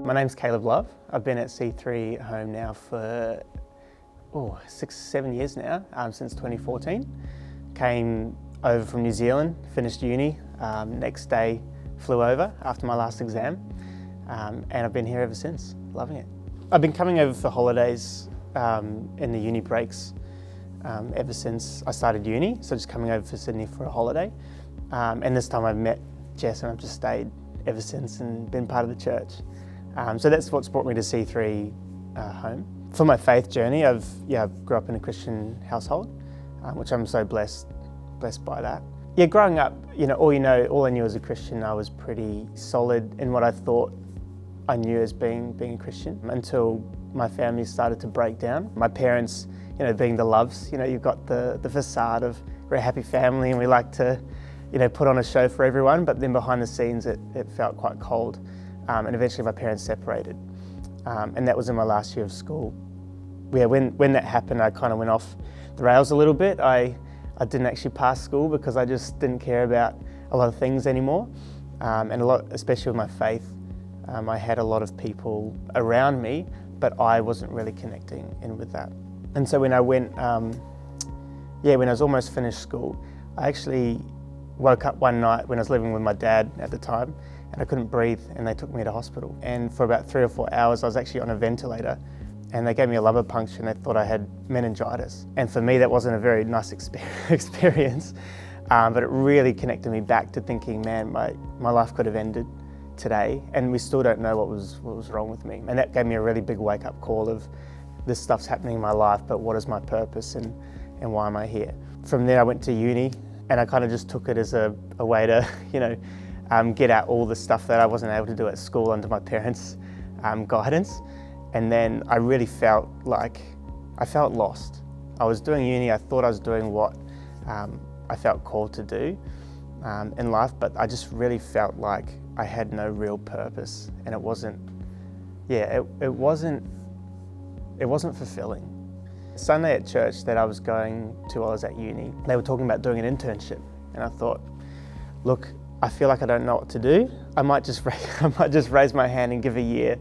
My name's Caleb Love. I've been at C3 home now for 6-7 years now, since 2014. Came over from New Zealand, finished uni, next day flew over after my last exam, and I've been here ever since, loving it. I've been coming over for holidays in the uni breaks ever since I started uni, so just coming over for Sydney for a holiday. And this time I met Jess and I've just stayed ever since and been part of the church. So that's what's brought me to C3 home. For my faith journey, I grew up in a Christian household, which I'm so blessed by that. Yeah, growing up, all I knew as a Christian, I was pretty solid in what I thought I knew as being a Christian until my family started to break down. My parents, being the Loves, you've got the facade of we're a happy family and we like to, put on a show for everyone, but then behind the scenes it felt quite cold. And eventually my parents separated. And that was in my last year of school. Yeah, when that happened, I kind of went off the rails a little bit. I didn't actually pass school because I just didn't care about a lot of things anymore. And especially with my faith, I had a lot of people around me, but I wasn't really connecting in with that. And so when I went, when I was almost finished school, I actually woke up one night when I was living with my dad at the time, and I couldn't breathe, and they took me to hospital. And for about 3 or 4 hours, I was actually on a ventilator, and they gave me a lumbar puncture, and they thought I had meningitis. And for me, that wasn't a very nice experience, but it really connected me back to thinking, man, my life could have ended today, and we still don't know what was wrong with me. And that gave me a really big wake-up call of this stuff's happening in my life, but what is my purpose and why am I here? From there, I went to uni, and I kind of just took it as a way to, get out all the stuff that I wasn't able to do at school under my parents' guidance. And then I really felt lost. I was doing uni, I thought I was doing what I felt called to do in life, but I just really felt like I had no real purpose, and it wasn't fulfilling. Sunday at church that I was going to while I was at uni, they were talking about doing an internship, and I thought, look, I feel like I don't know what to do. I might just raise my hand and give a year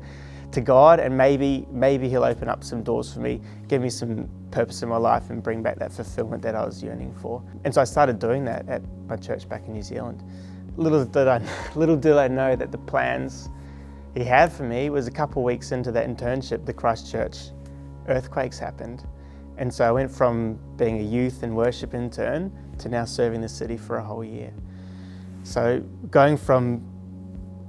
to God, and maybe He'll open up some doors for me, give me some purpose in my life, and bring back that fulfillment that I was yearning for. And so I started doing that at my church back in New Zealand. Little did I know that the plans He had for me was a couple of weeks into that internship, the Christchurch earthquakes happened. And so I went from being a youth and worship intern to now serving the city for a whole year. So going from,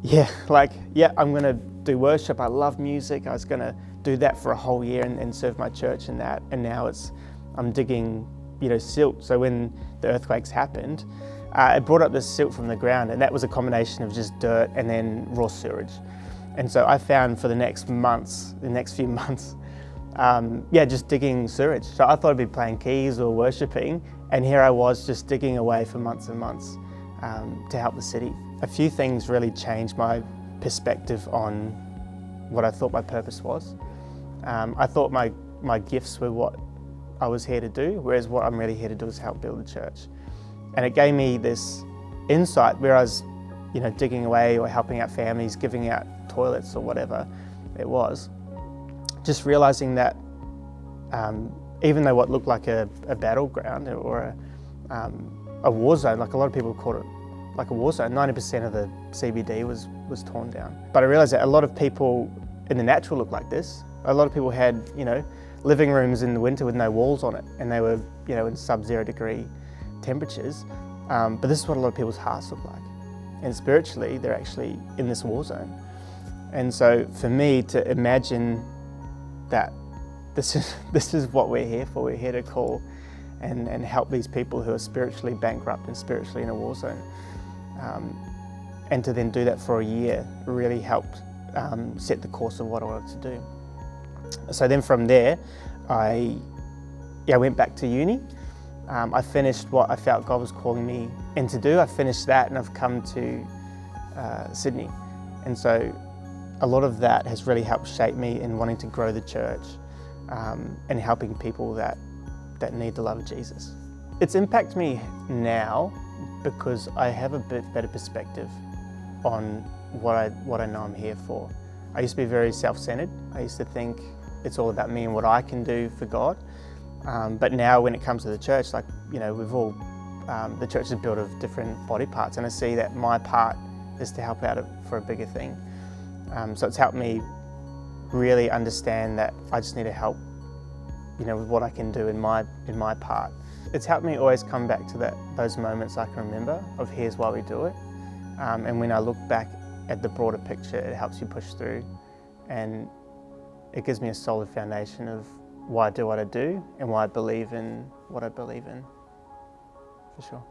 I'm gonna do worship, I love music, I was gonna do that for a whole year and serve my church in that, and now I'm digging, silt. So when the earthquakes happened, it brought up this silt from the ground, and that was a combination of just dirt and then raw sewage. And so I found for the next few months, just digging sewage. So I thought I'd be playing keys or worshiping, and here I was just digging away for months and months to help the city. A few things really changed my perspective on what I thought my purpose was. I thought my gifts were what I was here to do, whereas what I'm really here to do is help build a church. And it gave me this insight where I was, digging away or helping out families, giving out toilets or whatever it was. Just realizing that even though what looked like a battleground or a war zone, like a lot of people call it like a war zone, 90% of the CBD was torn down. But I realized that a lot of people in the natural look like this. A lot of people had, living rooms in the winter with no walls on it, and they were, in sub-0 degree temperatures. But this is what a lot of people's hearts look like. And spiritually, they're actually in this war zone. And so for me to imagine that this is what we're here for. We're here to call and help these people who are spiritually bankrupt and spiritually in a war zone. And to then do that for a year really helped set the course of what I wanted to do. So then from there, I went back to uni. I finished what I felt God was calling me in to do. I finished that, and I've come to Sydney. And so a lot of that has really helped shape me in wanting to grow the church and helping people that need the love of Jesus. It's impacted me now because I have a bit better perspective on what I know I'm here for. I used to be very self-centered. I used to think it's all about me and what I can do for God. But now when it comes to the church, like, you know, the church is built of different body parts, and I see that my part is to help out for a bigger thing. So it's helped me really understand that I just need to help, you know, with what I can do in my part. It's helped me always come back to those moments I can remember of here's why we do it. And when I look back at the broader picture, it helps you push through, and it gives me a solid foundation of why I do what I do and why I believe in what I believe in, for sure.